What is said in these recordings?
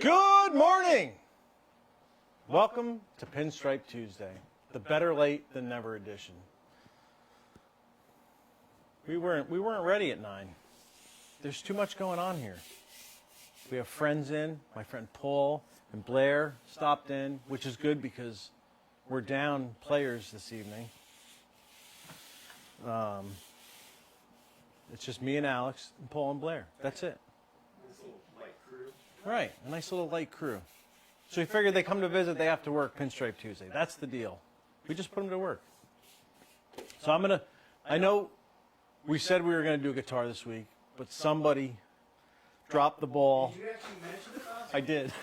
Good morning! Welcome to Pinstripe Tuesday, the better late than never edition. We weren't ready at 9. There's too much going on here. We have friends in. My friend Paul and Blair stopped in, which is good because we're down players this evening. It's just me and Alex and Paul and Blair. That's it. Nice little light crew. Right, a nice little light crew. So we figured they come to visit, they have to work Pinstripe Tuesday. That's the deal. We just put them to work. So I know we said we were going to do a guitar this week, but somebody dropped the ball. Did you actually mention it last week? I did.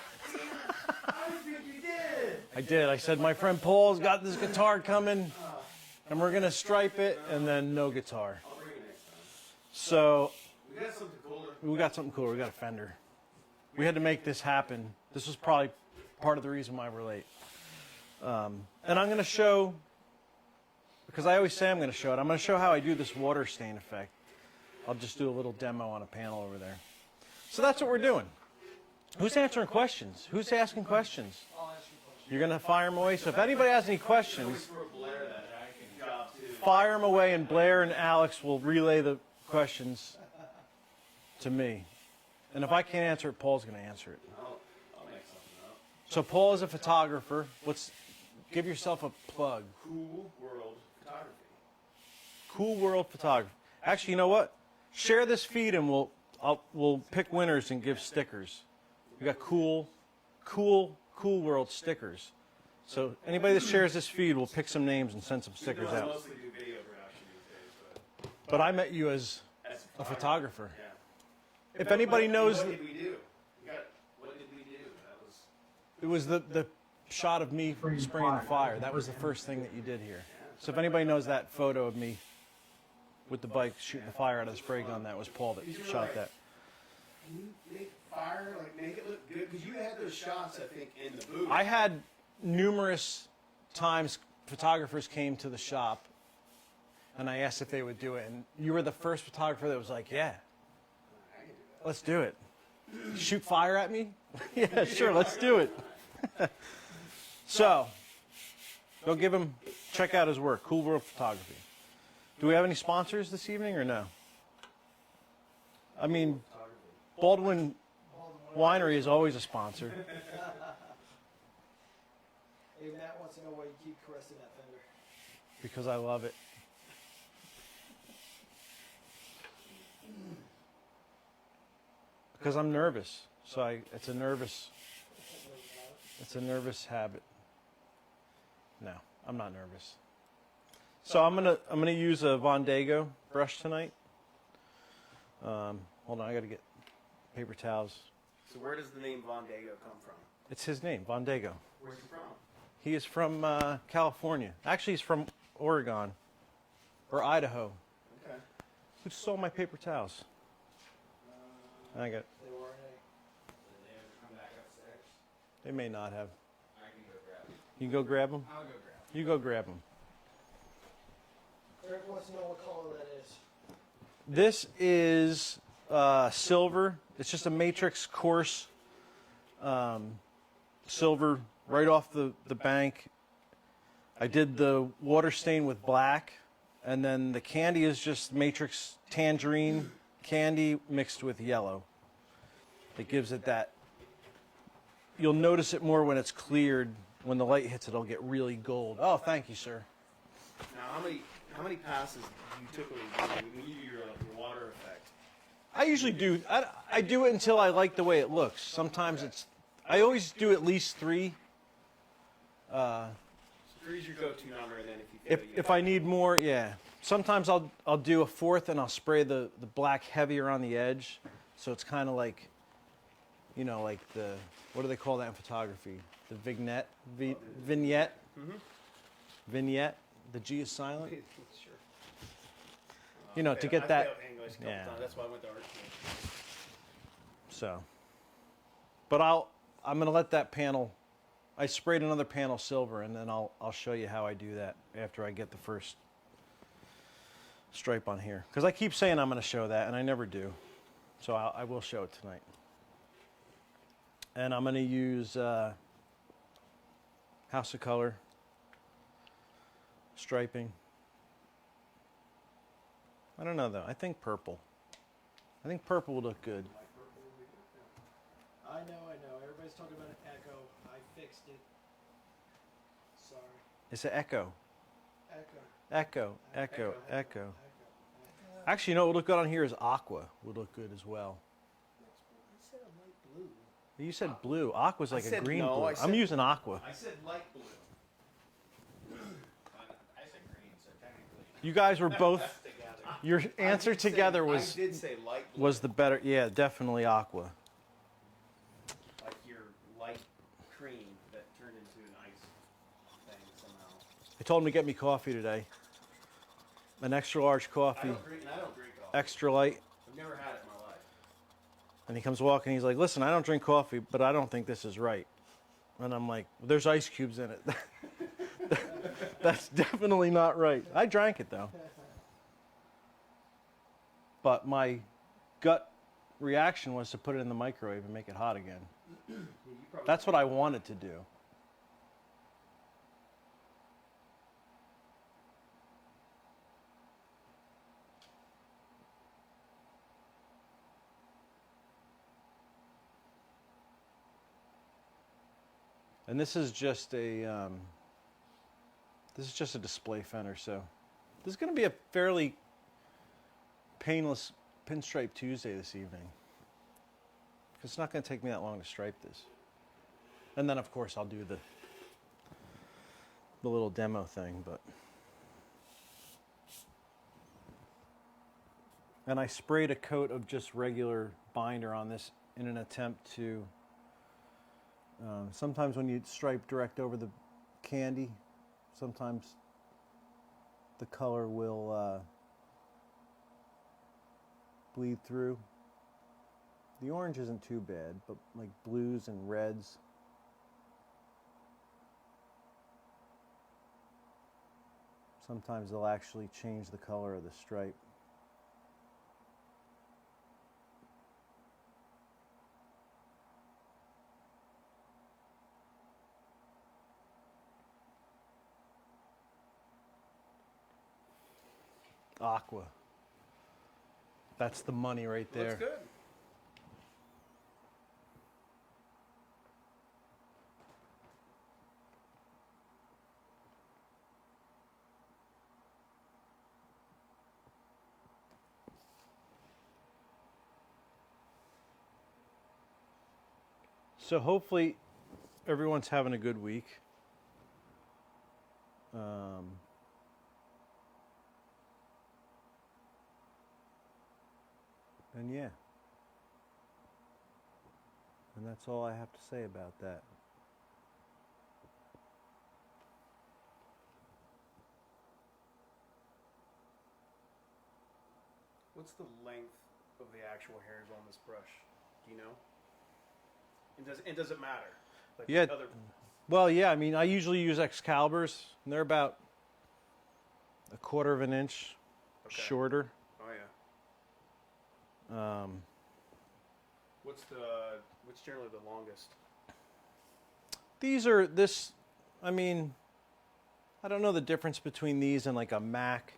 I think you did. I did. I said, my friend Paul's got this guitar coming, and we're going to stripe it, and then no guitar. I'll bring it next time. So We got something cooler. we got something cooler. We got a Fender. We had to make this happen. This was probably part of the reason why we're late. And I'm going to show, because I always say I'm going to show it, I'm going to show how I do this water stain effect. I'll just do a little demo on a panel over there. So that's what we're doing. Who's answering questions? Who's asking questions? I'll ask you a question. You're going to fire them away? So if anybody has any questions, For Blair that I can job too. fire them away, and Blair and Alex will relay the questions to me. And if I can't answer it, Paul's going to answer it. I'll make something up. So Paul is a photographer. Give yourself a plug. Cool world photography. Cool World Photography. Actually, you know what? Share this feed and we'll pick winners and give stickers. We got cool World stickers. So anybody that shares this feed, we'll pick some names and send some stickers I out. mostly do video production these days, But I met you as as a photographer. Yeah. If anybody knows, What did we do? What did we do? That was. it was the shot of me spraying the fire. That was the first thing that you did here. So if anybody knows that photo of me with the bike shooting the fire out of the spray gun, that was Paul that shot that. Can you make fire, like make it look good? Because you had those shots, I think, in the booth. I had numerous times photographers came to the shop and I asked if they would do it, and you were the first photographer that was like, yeah, I can do that. let's do it. Shoot fire at me? Yeah, sure, let's do it. So, go give him, check out his work, Cool World Photography. Do we have any sponsors this evening or no? I mean, Baldwin Winery is always a sponsor. Hey, Matt wants to know why you keep caressing that fender. Because I love it. Because I'm nervous. So it's a nervous habit. No, I'm not nervous. So I'm gonna use a Vondago brush tonight. Hold on, I gotta get paper towels. So where does the name Vondago come from? It's his name, Vondago. Where's he from? He is from California. Actually, he's from Oregon or Idaho. Okay. Who stole my paper towels? I got. They were They ever come back upstairs? They may not have. I can go grab them. You can go grab them. I'll go grab them. You go grab them. Eric wants to know what color that is. This is silver. It's just a matrix coarse silver right off the bank. I did the water stain with black, and then the candy is just matrix tangerine candy mixed with yellow. It gives it that. You'll notice it more when it's cleared. When the light hits it, it'll get really gold. Oh, thank you, sir. Now, how many passes do you typically do when you do your water effect? I usually do. I do it until I like the way it looks. Sometimes I always do at least 3. So three's your go-to number, and then if you feel If I need more, yeah. Sometimes I'll do a 4th and I'll spray the black heavier on the edge, so it's kind of like, you know, like the, what do they call that in photography? The vignette, vignette, vignette. The G is silent. Sure. You know, to I get that. failed English a couple Yeah. times. That's why I went to art school. So, but I'm gonna let that panel. I sprayed another panel silver, and then I'll show you how I do that after I get the first stripe on here. Because I keep saying I'm gonna show that, and I never do. So I will show it tonight. And I'm going to use House of Color striping. I don't know though. I think purple. I think purple would look good. I know. Everybody's talking about an Echo. I fixed it. Sorry. It's an Echo. Echo. Echo. Actually, you know what would look good on here is aqua. Would look good as well. I said a light blue. You said blue. Aqua's like a said green no, blue. I said- I'm using aqua. I said light blue. I said green, so technically. You guys were both. Together. Your answer together I was did say light blue. was the better. Yeah, definitely aqua. Like your light cream that turned into an ice thing somehow. He told him to get me coffee today. An extra large I coffee, don't drink coffee. extra light. I've never had it in my life. And he comes walking. He's like, "Listen, I don't drink coffee, but I don't think this is right." And I'm like, "There's ice cubes in it. That's definitely not right." I drank it though. But my gut reaction was to put it in the microwave and make it hot again. You probably That's what I wanted to do. And this is just a display fender, so this is going to be a fairly painless Pinstripe Tuesday this evening. It's not going to take me that long to stripe this. And then, of course, I'll do the little demo thing. But and I sprayed a coat of just regular binder on this in an attempt to. Sometimes when you stripe direct over the candy, sometimes the color will bleed through. The orange isn't too bad, but like blues and reds. Sometimes they'll actually change the color of the stripe. Aqua. That's the money right there. Looks good. So hopefully everyone's having a good week. And yeah. And that's all I have to say about that. What's the length of the actual hairs on this brush? Do you know? And does it matter? Like Yeah. Other, Well, yeah, I mean, I usually use Excaliburs, and they're about a quarter of an inch Okay. shorter. oh yeah. What's generally the longest? I mean, I don't know the difference between these and like a Mac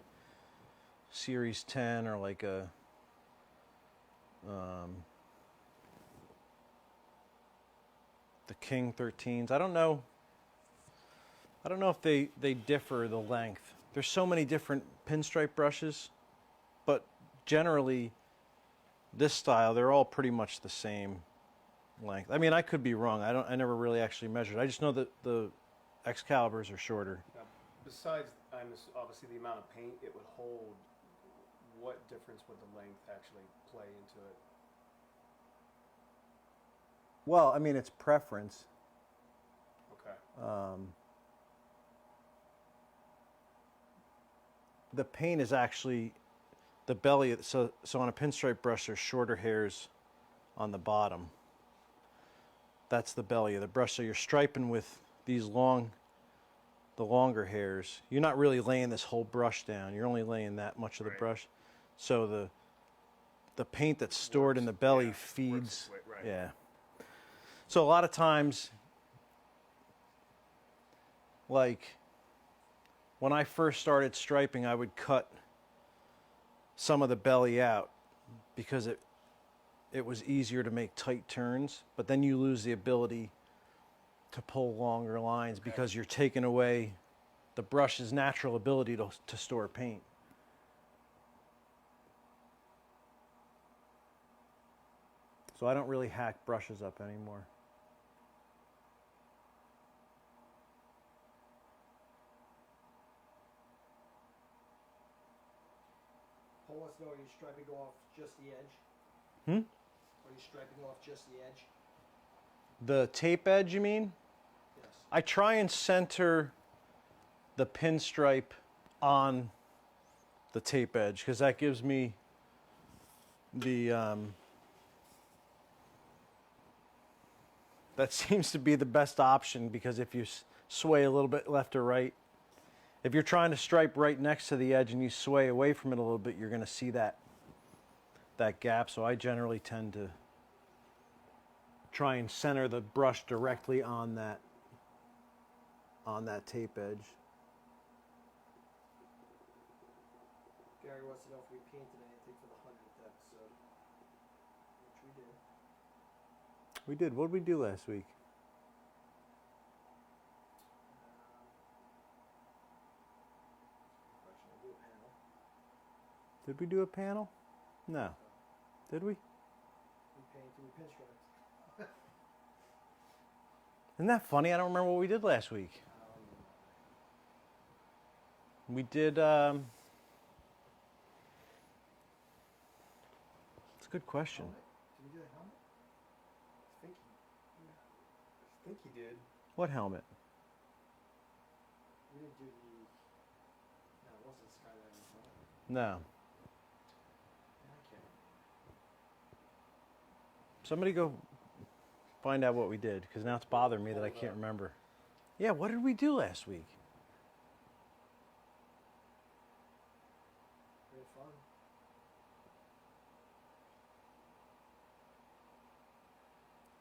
Series 10 or like a, the King 13s. I don't know if they differ the length. There's so many different pinstripe brushes, but generally this style, they're all pretty much the same length. I mean, I could be wrong. I never really actually measured. I just know that the Excaliburs are shorter. Now, besides, obviously the amount of paint it would hold, what difference would the length actually play into it? Well, I mean, it's preference. Okay. The paint is actually the belly. So on a pinstripe brush, there's shorter hairs on the bottom. That's the belly of the brush. So you're striping with these the longer hairs. You're not really laying this whole brush down. You're only laying that much of the Right. brush. So the paint that's stored in the belly Yeah, feeds. works its way, right. Yeah. So a lot of times, like when I first started striping, I would cut some of the belly out because it was easier to make tight turns, but then you lose the ability to pull longer lines because you're taking away the brush's natural ability to store paint. So I don't really hack brushes up anymore. Paul wants to know, are you striping off just the edge? Hmm? Are you striping off just the edge? The tape edge, you mean? Yes. I try and center the pinstripe on the tape edge because that gives me the that seems to be the best option, because if you sway a little bit left or right, if you're trying to stripe right next to the edge and you sway away from it a little bit, you're going to see that gap. So I generally tend to try and center the brush directly on that tape edge. Gary wants to know if we painted anything for the 100th episode, which we did. We did. What did we do last week? Unfortunately, do a panel. Did we do a panel? No. Did we? We painted, we pinstripes. Isn't that funny? I don't remember what we did last week. We did, it's a good question. Helmet? Did we do a helmet? I think he did. What helmet? We didn't do the. No, it wasn't skydiving helmet. No. Yeah, I can't. Somebody go find out what we did, because now it's bothering me that I can't remember. Yeah, what did we do last week? We had fun.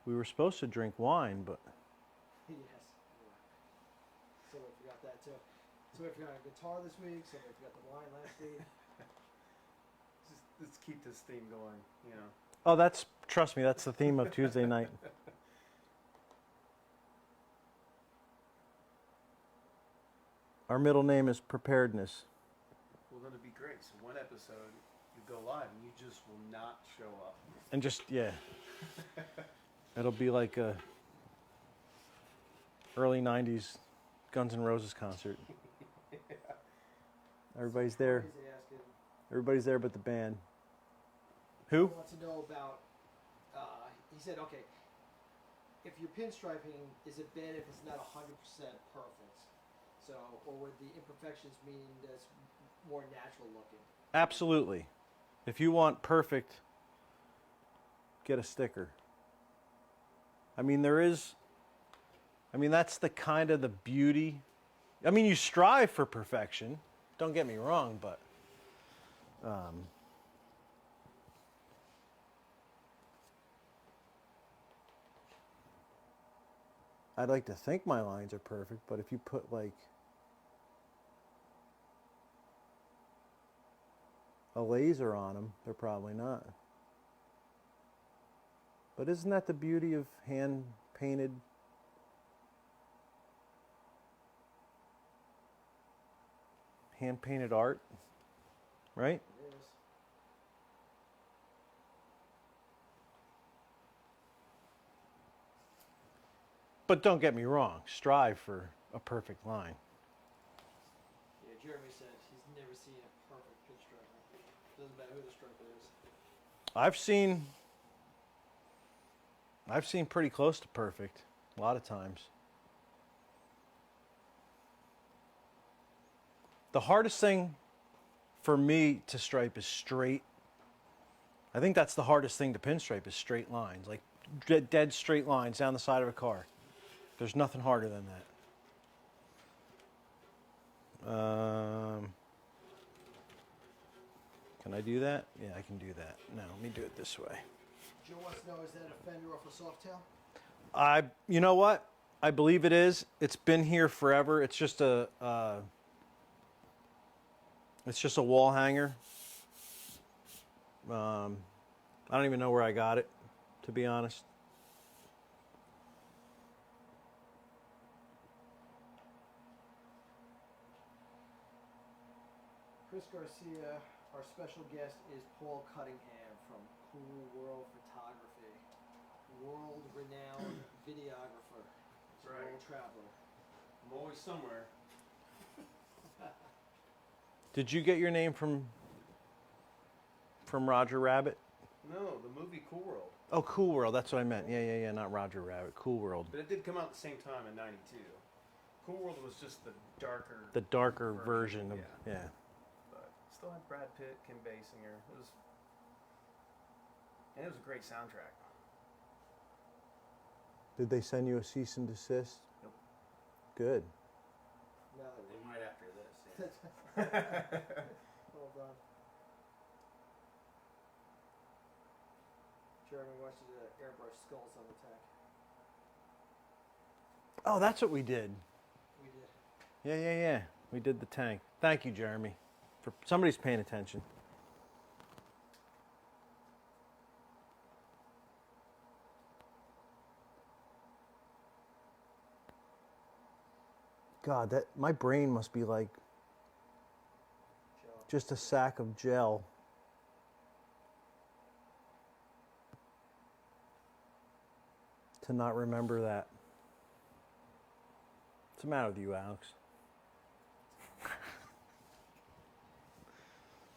We were supposed to drink wine, but Yes. Somebody forgot that too. Somebody forgot a guitar this week. Somebody forgot the wine last week. Just let's keep this theme going, you know. oh, trust me, that's the theme of Tuesday night. Our middle name is Preparedness. Well, then it'd be great. So one episode, you go live and you just will not show up. And just, yeah. It'll be like a early 90s Guns N' Roses concert. Everybody's there. Crazy asking. Everybody's there but the band. He Who? wants to know about. He said, okay, if you're pinstriping, is it bad if it's not 100% perfect? So, or would the imperfections mean that's more natural looking? Absolutely. If you want perfect, get a sticker. I mean, that's the kind of the beauty. I mean, you strive for perfection. Don't get me wrong, but I'd like to think my lines are perfect, but if you put like a laser on them, they're probably not. But isn't that the beauty of hand-painted art, right? It is. But don't get me wrong, strive for a perfect line. Yeah, Jeremy said he's never seen a perfect pinstriper. Doesn't matter who the striper is. I've seen pretty close to perfect a lot of times. The hardest thing for me to stripe is straight. I think that's the hardest thing to pinstripe is straight lines, like dead straight lines down the side of a car. There's nothing harder than that. Can I do that? Yeah, I can do that. No, let me do it this way. Joe wants to know, is that a fender off a soft tail? You know what? I believe it is. It's been here forever. It's just a wall hanger. I don't even know where I got it, to be honest. Chris Garcia, our special guest is Paul Cunningham from Cool World Photography, world-renowned videographer, Right. world traveler. I'm always somewhere. Did you get your name from Roger Rabbit? No, the movie Cool World. Oh, Cool World. That's what I meant. Yeah. Not Roger Rabbit. Cool World. But it did come out at the same time in '92. Cool World was just the darker. The darker version of yeah. yeah. But still had Brad Pitt, Kim Basinger. It was a great soundtrack. Did they send you a cease and desist? Nope. Good. Now that They we might after this. hold on. Jeremy wants you to airbrush skulls on the tank. Oh, that's what we did. We did. Yeah. We did the tank. Thank you, Jeremy. For somebody's paying attention. God, that my brain must be like Joe. just a sack of gel. To not remember that. What's the matter with you, Alex? Can't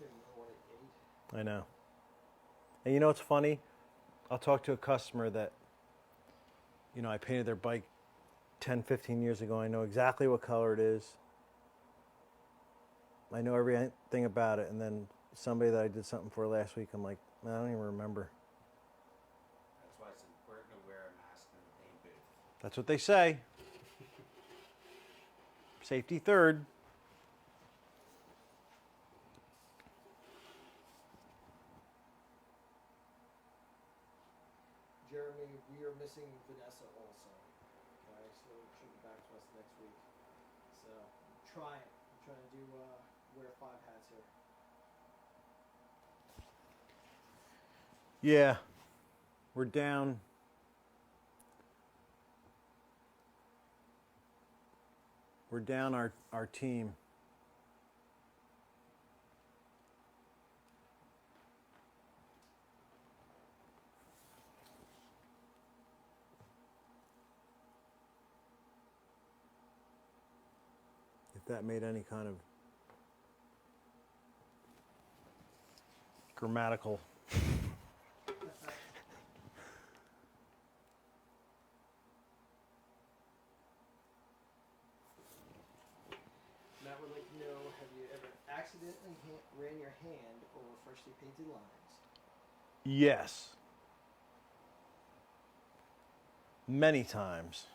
remember what I ate. I know. And you know what's funny? I'll talk to a customer that, I painted their bike 10, 15 years ago. I know exactly what color it is. I know everything about it. And then somebody that I did something for last week, I'm like, man, I don't even remember. That's why it's important to wear a mask in the paint booth. That's what they say. Safety third. Jeremy, we are missing Vanessa also. Okay, so she'll be back to us next week. So I'm trying to do wear 5 hats here. Yeah. We're down. We're down our team. If that made any kind of grammatical. Matt would like to know, have you ever accidentally ran your hand over freshly painted lines? Yes. Many times.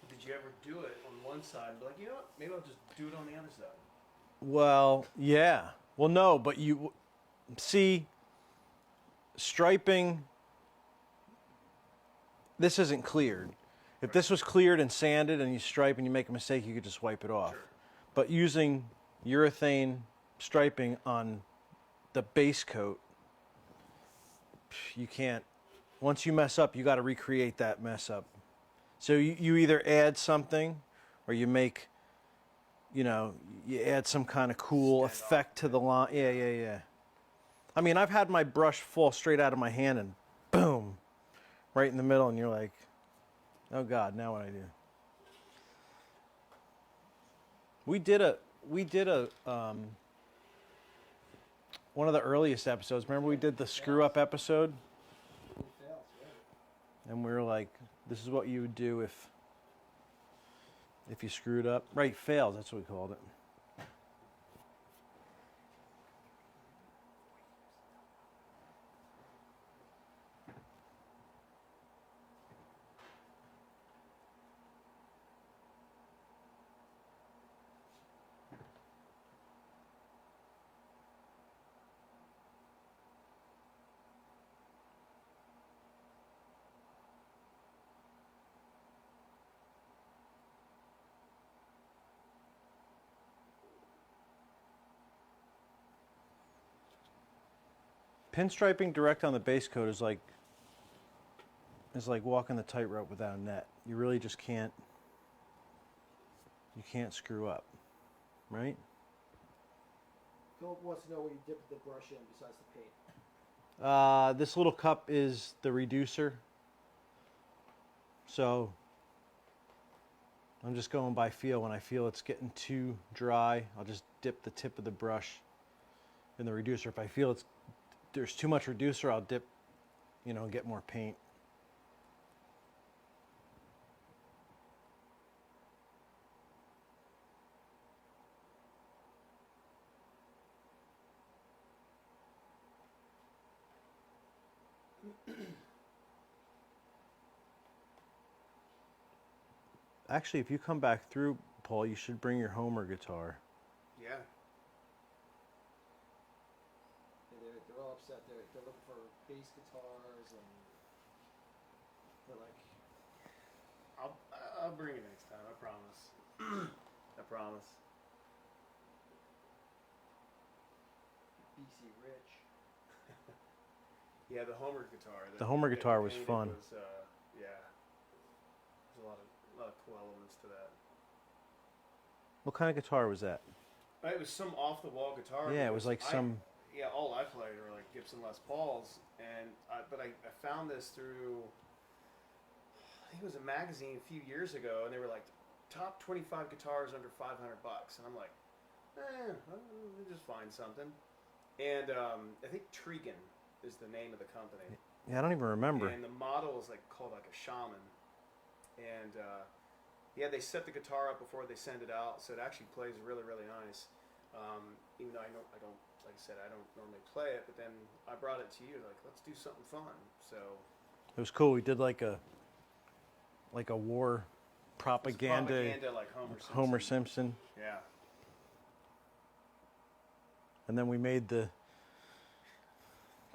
Did you ever do it on one side and be like, you know what, maybe I'll just do it on the other side? Well, yeah. Well, no, but you see, striping, this isn't cleared. If this was cleared and sanded and you stripe and you make a mistake, you could just wipe it off. Sure. But using urethane striping on the base coat, you can't. Once you mess up, you got to recreate that mess up. So you either add something or you make, you add some kind of cool effect to the line. Yeah. I mean, I've had my brush fall straight out of my hand and boom, right in the middle, and you're like, oh God, now what do I do? We did a one of the earliest episodes. Remember we did the screw up episode? It fails, right? And we were like, this is what you would do if you screwed up. Right, fails, that's what we called it. Pinstriping direct on the base coat is like walking the tightrope without a net. You really just can't. You can't screw up, right? Philip wants to know where you dip the brush in besides the paint. This little cup is the reducer. So I'm just going by feel. When I feel it's getting too dry, I'll just dip the tip of the brush in the reducer. If I feel there's too much reducer, I'll dip, get more paint. Actually, if you come back through, Paul, you should bring your Homer guitar. Yeah. They're all upset. They're looking for bass guitars, and they're like, I'll bring it next time. I promise. I promise. BC Rich. Yeah, the Homer guitar. The Homer guitar was fun. Yeah. There's a lot of cool elements to that. What kind of guitar was that? It was some off-the-wall guitar. Yeah, it was like some. Yeah, all I played were like Gibson Les Pauls, but I found this through. I think it was a magazine a few years ago, and they were like top 25 guitars under $500, and I'm like, let me just find something. And I think Tregan is the name of the company. Yeah, I don't even remember. And the model is called a Shaman, and yeah, they set the guitar up before they send it out, so it actually plays really, really nice. Even though I don't, like I said, I don't normally play it, but then I brought it to you, let's do something fun. So It was cool. We did like a war propaganda. Propaganda like Homer Simpson. Yeah. And then we made the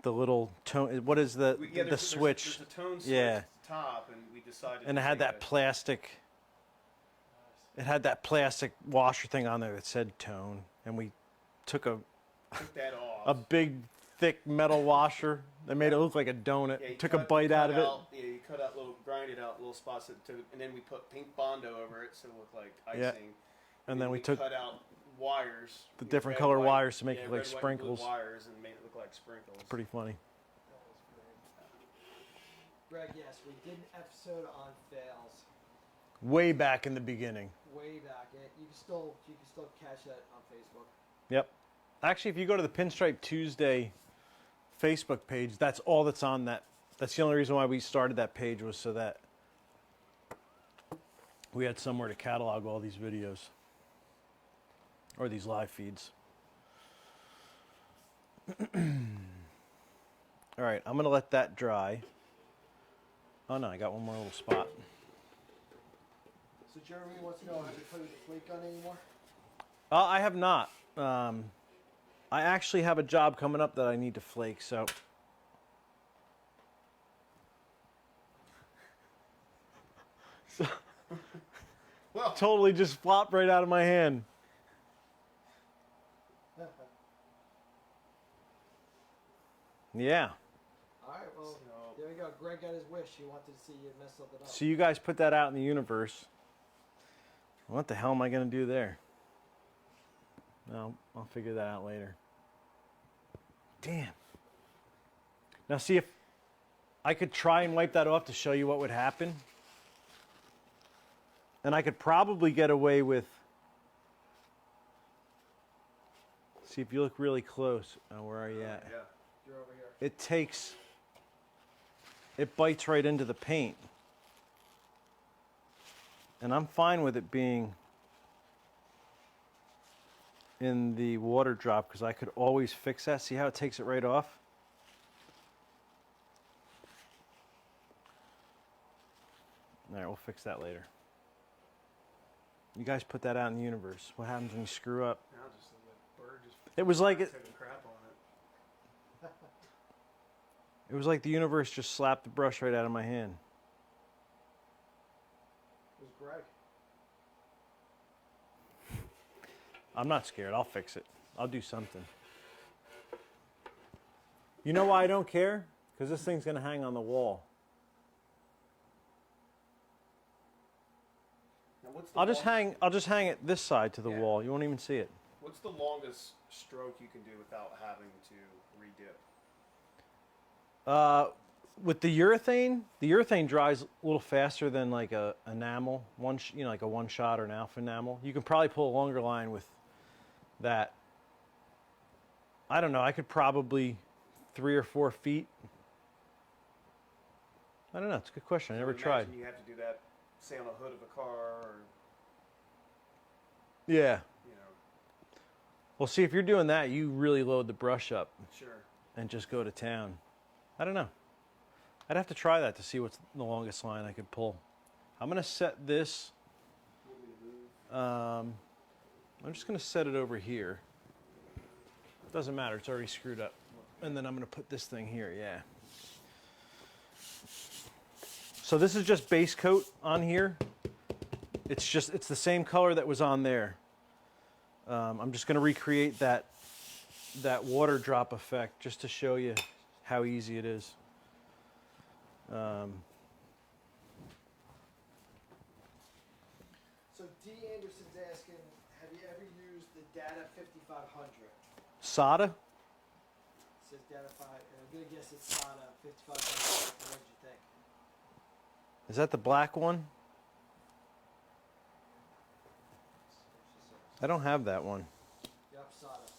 little tone. What is the switch? There's a tone switch Yeah. at the top, and we decided. And it to had make that plastic. It had that plastic washer thing on there that said tone, and we took took that off. a big thick metal washer that made it look like a donut. Yeah, you Took a bite out of it. Yeah, you cut out grinded out little spots, and then we put pink Bondo over it, so it looked like icing. Yeah. And then we took cut out wires, the different color wires to make it like red, white, and blue sprinkles. wires, and made it look like sprinkles. Pretty funny. that was great. Greg, yes, we did an episode on fails Way back in the beginning. way back. You can still catch that on Facebook. Yep. Actually, if you go to the Pinstripe Tuesday Facebook page, that's all that's on that. That's the only reason why we started that page, was so that we had somewhere to catalog all these videos or these live feeds. All right, I'm going to let that dry. Oh no, I got one more little spot. So Jeremy wants to know, have you played with the flake gun anymore? I have not. I actually have a job coming up that I need to flake, so. Well, Totally just flopped right out of my hand. Yeah. All right, well, So- there we go. Greg got his wish. He wanted to see you mess something up. So you guys put that out in the universe. What the hell am I going to do there? No, I'll figure that out later. Damn. Now see if I could try and wipe that off to show you what would happen. And I could probably get away with. See if you look really close. Oh, where are you at? Yeah. You're over here. It bites right into the paint. And I'm fine with it being in the water drop, because I could always fix that. See how it takes it right off? All right, we'll fix that later. You guys put that out in the universe. What happens when you screw up? Now just a bird just It was like it. taking crap on it. It was like the universe just slapped the brush right out of my hand. It was Greg. I'm not scared. I'll fix it. I'll do something. You know why I don't care? Because this thing's going to hang on the wall. Now what's the I'll just hang it this side to the Yeah. wall. You won't even see it. What's the longest stroke you can do without having to redip? With the urethane dries a little faster than like a enamel, like a one shot or an alpha enamel. You can probably pull a longer line with that. I don't know. I could probably 3 or 4 feet. I don't know. It's a good question. I never tried. Imagine you have to do that, say on the hood of a car, or Yeah. you know. Well, see, if you're doing that, you really load the brush up Sure. and just go to town. I don't know. I'd have to try that to see what's the longest line I could pull. I'm going to set this. I'm just going to set it over here. Doesn't matter. It's already screwed up. And then I'm going to put this thing here. Yeah. So this is just base coat on here. It's the same color that was on there. I'm just going to recreate that water drop effect just to show you how easy it is. So D. Anderson's asking, have you ever used the Data 5500? SATA? Says Data 5. I'm gonna guess it's SATA 5500. What did you think? Is that the black one? I don't have that one. Yep, SATA.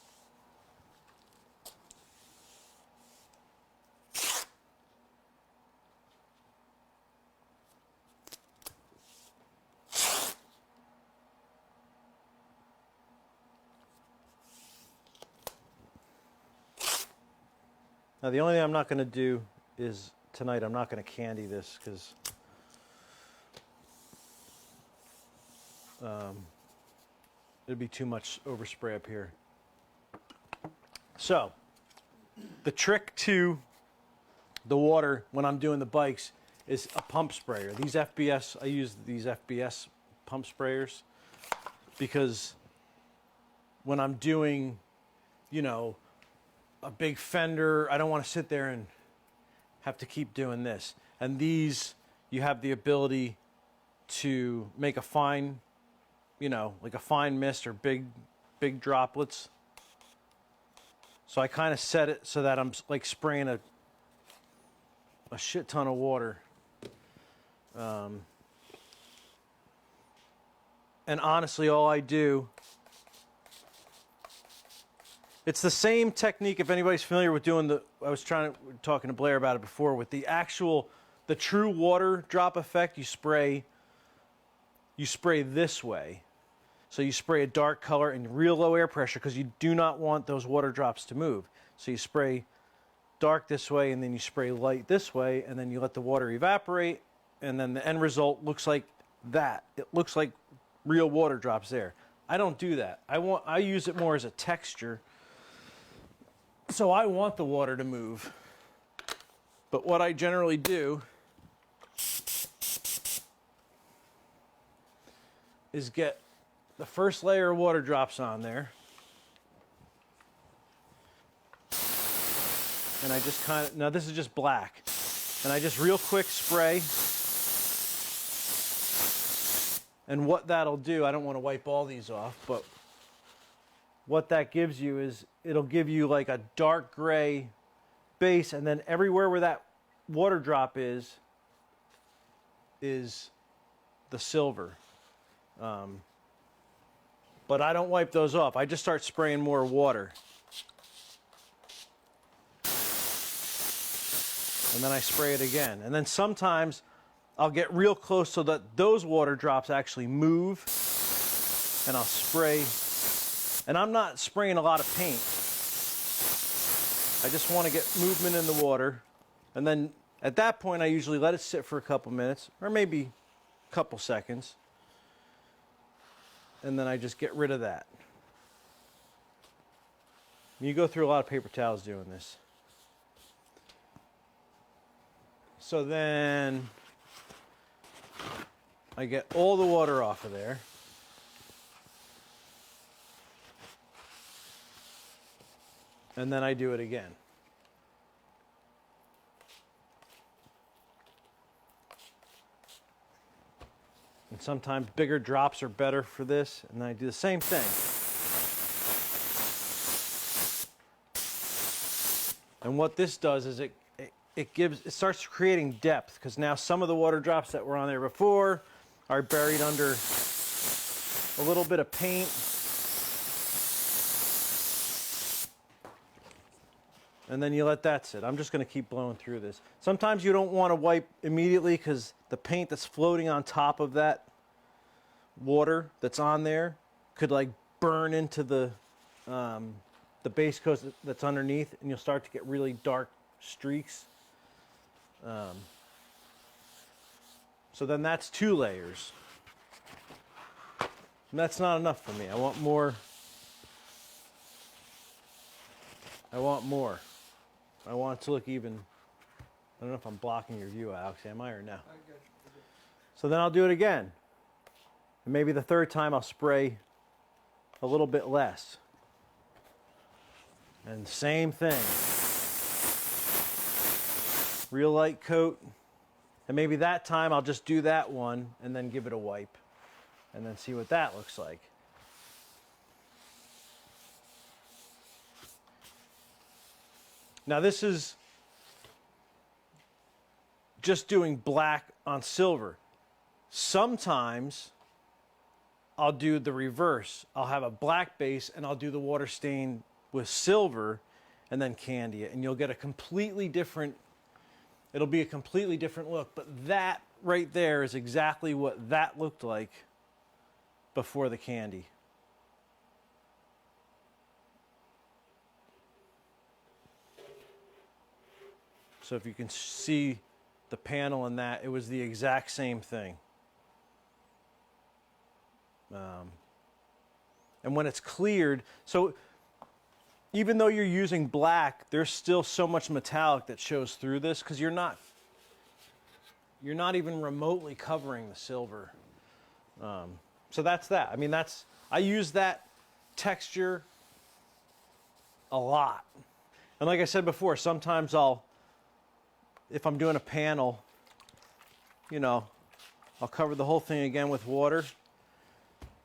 Now the only thing I'm not going to do is tonight I'm not going to candy this because it'd be too much overspray up here. So the trick to the water when I'm doing the bikes is a pump sprayer. These FBS, I use these FBS pump sprayers because when I'm doing, you know, a big fender, I don't want to sit there and have to keep doing this. And these, you have the ability to make a fine, you know, like a fine mist or big droplets. So I kind of set it so that I'm like spraying a shit ton of water. And honestly, all I do, it's the same technique, if anybody's familiar with doing I was talking to Blair about it before, with the true water drop effect, you spray this way. So you spray a dark color and real low air pressure because you do not want those water drops to move. So you spray dark this way and then you spray light this way and then you let the water evaporate and then the end result looks like that. It looks like real water drops there. I don't do that. I use it more as a texture. So I want the water to move. But what I generally do is get the first layer of water drops on there. And I just kind of, now this is just black. And I just real quick spray. And what that'll do, I don't want to wipe all these off, but what that gives you is it'll give you like a dark gray base, and then everywhere where that water drop is the silver. But I don't wipe those off. I just start spraying more water. And then I spray it again. And then sometimes I'll get real close so that those water drops actually move, and I'll spray. And I'm not spraying a lot of paint. I just want to get movement in the water. And then at that point, I usually let it sit for a couple minutes, or maybe a couple seconds. And then I just get rid of that. You go through a lot of paper towels doing this. So then I get all the water off of there. And then I do it again. And sometimes bigger drops are better for this, and then I do the same thing. And what this does is it starts creating depth, because now some of the water drops that were on there before are buried under a little bit of paint. And then you let that sit. I'm just going to keep blowing through this. Sometimes you don't want to wipe immediately because the paint that's floating on top of that water that's on there could like burn into the base coat that's underneath, and you'll start to get really dark streaks. So then that's 2 layers. And that's not enough for me. I want more. I want more. I want it to look even. I don't know if I'm blocking your view, Alex. Am I or no? So then I'll do it again. And maybe the 3rd time I'll spray a little bit less. And same thing. Real light coat. And maybe that time I'll just do that one and then give it a wipe. And then see what that looks like. Now this is just doing black on silver. Sometimes I'll do the reverse. I'll have a black base and I'll do the water stain with silver and then candy it. And you'll get a completely different, it'll be a completely different look. But that right there is exactly what that looked like before the candy. So if you can see the panel in that, it was the exact same thing. And when it's cleared, so even though you're using black, there's still so much metallic that shows through this because you're not even remotely covering the silver. So that's that. I mean, I use that texture a lot. And like I said before, sometimes if I'm doing a panel, you know, I'll cover the whole thing again with water,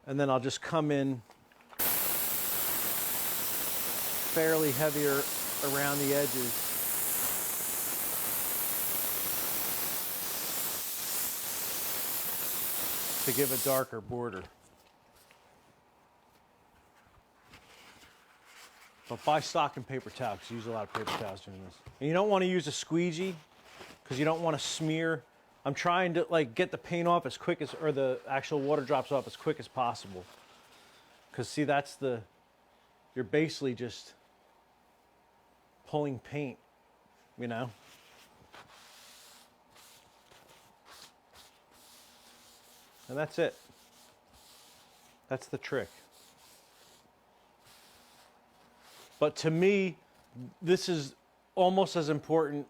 and then I'll just come in fairly heavier around the edges. To give a darker border. But buy stock and paper towel, because you use a lot of paper towels doing this. And you don't want to use a squeegee, because you don't want to smear. I'm trying to like get the paint off as quick as, or the actual water drops off as quick as possible. Because see, you're basically just pulling paint, you know? And that's it. That's the trick. But to me, this is almost as important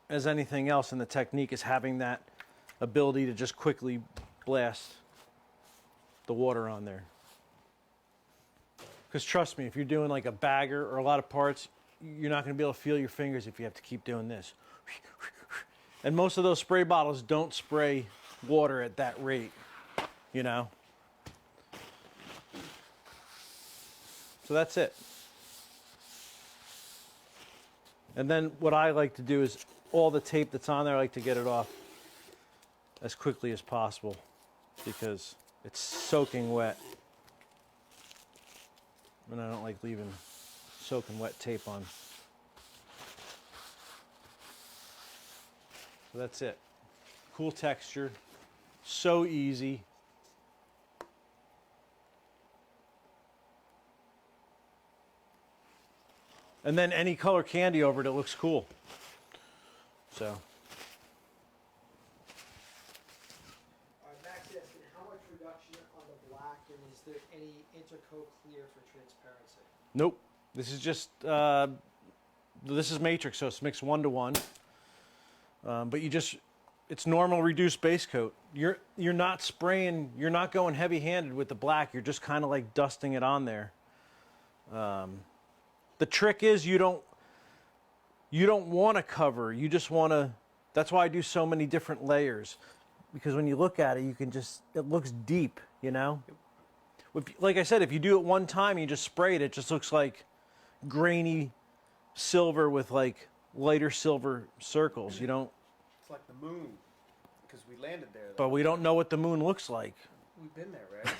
as anything else in the technique, is having that ability to just quickly blast the water on there. Because trust me, if you're doing like a bagger or a lot of parts, you're not going to be able to feel your fingers if you have to keep doing this. And most of those spray bottles don't spray water at that rate, you know? So that's it. And then what I like to do is all the tape that's on there, I like to get it off as quickly as possible because it's soaking wet. And I don't like leaving soaking wet tape on. So that's it. Cool texture, so easy. And then any color candy over it, it looks cool. So. All right, Max asking, how much reduction on the black, and is there any intercoat clear for transparency? Nope. This is just, this is matrix, so it's mixed 1-to-1. But it's normal reduced base coat. You're not spraying, you're not going heavy-handed with the black. You're just kind of like dusting it on there. The trick is you don't want to cover. You just want to. That's why I do so many different layers. because when you look at it, you can just, it looks deep, you know? Like I said, if you do it one time, you just spray it, it just looks like grainy silver with like lighter silver circles. You don't, It's like the moon, because we landed there. but we don't know what the moon looks like. We've been there, right?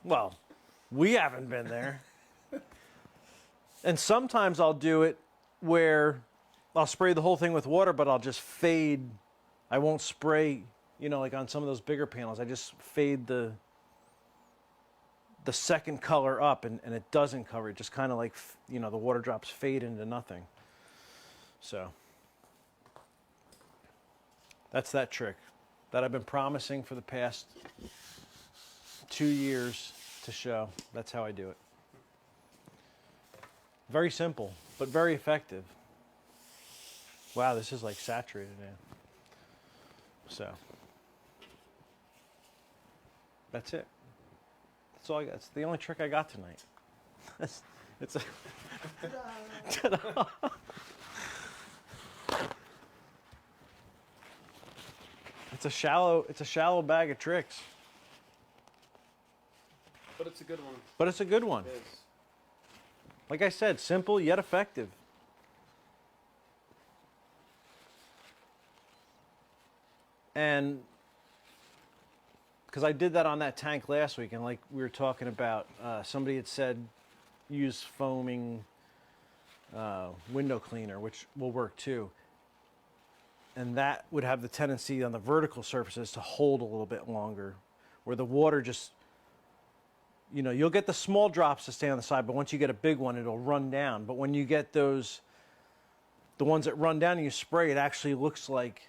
Well, we haven't been there. And sometimes I'll do it where I'll spray the whole thing with water, but I'll just fade. I won't spray, you know, like on some of those bigger panels, I just fade the second color up, and it doesn't cover it. Just kind of like, you know, the water drops fade into nothing. So that's that trick that I've been promising for the past 2 years to show. That's how I do it. Very simple, but very effective. Wow, this is like saturated now. So that's it. That's all I got. That's the only trick I got tonight. It's a Ta-da. It's a shallow bag of tricks, But it's a good one. but it's a good one. It is. Like I said, simple yet effective. And because I did that on that tank last week, and like we were talking about, somebody had said use foaming window cleaner, which will work too. And that would have the tendency on the vertical surfaces to hold a little bit longer, where the water just, you know, you'll get the small drops to stay on the side, but once you get a big one, it'll run down. But when you get those, the ones that run down and you spray, it actually looks like,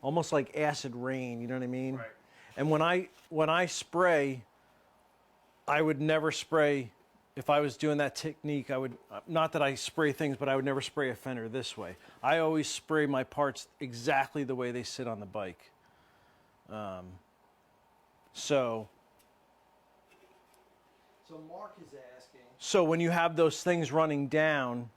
almost like acid rain, you know what I mean? Right. And when I spray, I would never spray, if I was doing that technique, I would, not that I spray things, but I would never spray a fender this way. I always spray my parts exactly the way they sit on the bike. So Mark is asking, So when you have those things running down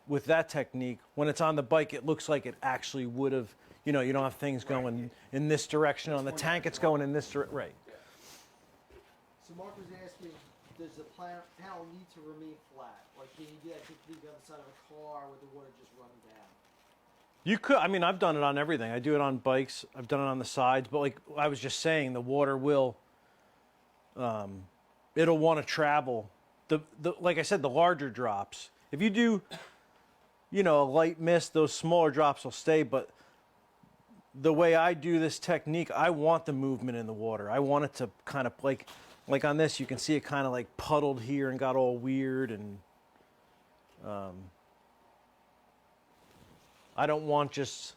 with that technique, when it's on the bike, it looks like it actually would have, you know, you don't have things going in this direction. On the tank, it's going in this direction. Right. so Mark was asking, does the panel need to remain flat? Like, can you do that technique on the side of a car with the water just running down? You could, I mean, I've done it on everything. I do it on bikes. I've done it on the sides. But like I was just saying, the water will, it'll want to travel. Like I said, the larger drops. If you do, you know, a light mist, those smaller drops will stay. But the way I do this technique, I want the movement in the water. I want it to kind of like on this, you can see it kind of like puddled here and got all weird. And I don't want just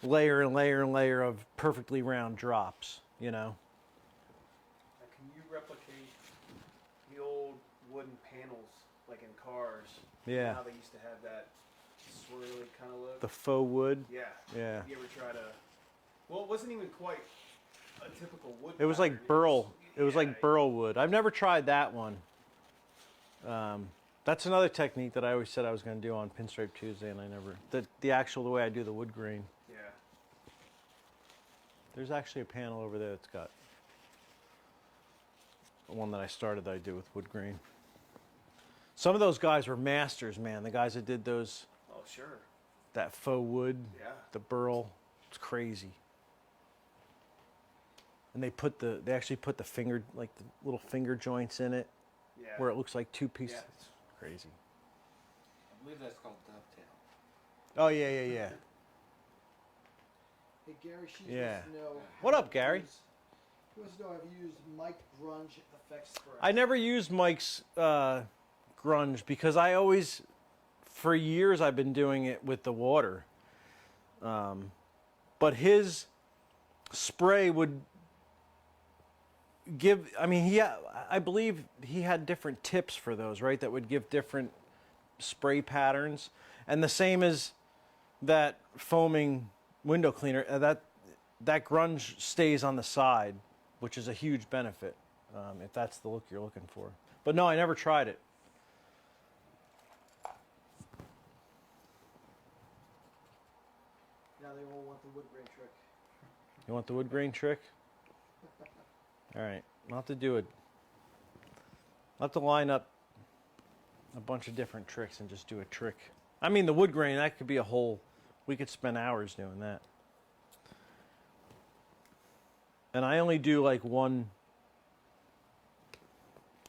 layer and layer and layer of perfectly round drops, you know. Now, can you replicate the old wooden panels like in cars? Yeah. How they used to have that swirly kind of look. The faux wood. Yeah. Yeah. You ever try to? Well, it wasn't even quite a typical wood. It was like burl. It was like burl wood. I've never tried that one. That's another technique that I always said I was going to do on Pinstripe Tuesday, and I never. The way I do the wood grain. Yeah. There's actually a panel over there that's got one that I started that I do with wood grain. Some of those guys were masters, man. The guys that did those, Oh, sure. that faux wood, Yeah. the burl, it's crazy. And they actually put the finger, like the little finger joints in it, Yeah. where it looks like two pieces. Yeah. It's crazy. I believe that's called dovetail. Oh yeah. Hey, Gary, she Yeah. wants to know. What up, Gary? He wants to know, have you used Mike Grunge effects spray? I never used Mike's grunge because I always, for years, I've been doing it with the water. But his spray would give, I mean, I believe he had different tips for those, right? That would give different spray patterns. And the same as that foaming window cleaner, that grunge stays on the side, which is a huge benefit if that's the look you're looking for. But no, I never tried it. now they all want the wood grain trick. You want the wood grain trick? All right, I'll have to do it. I'll have to line up a bunch of different tricks and just do a trick. I mean, the wood grain, that could be a whole, we could spend hours doing that. And I only do like one,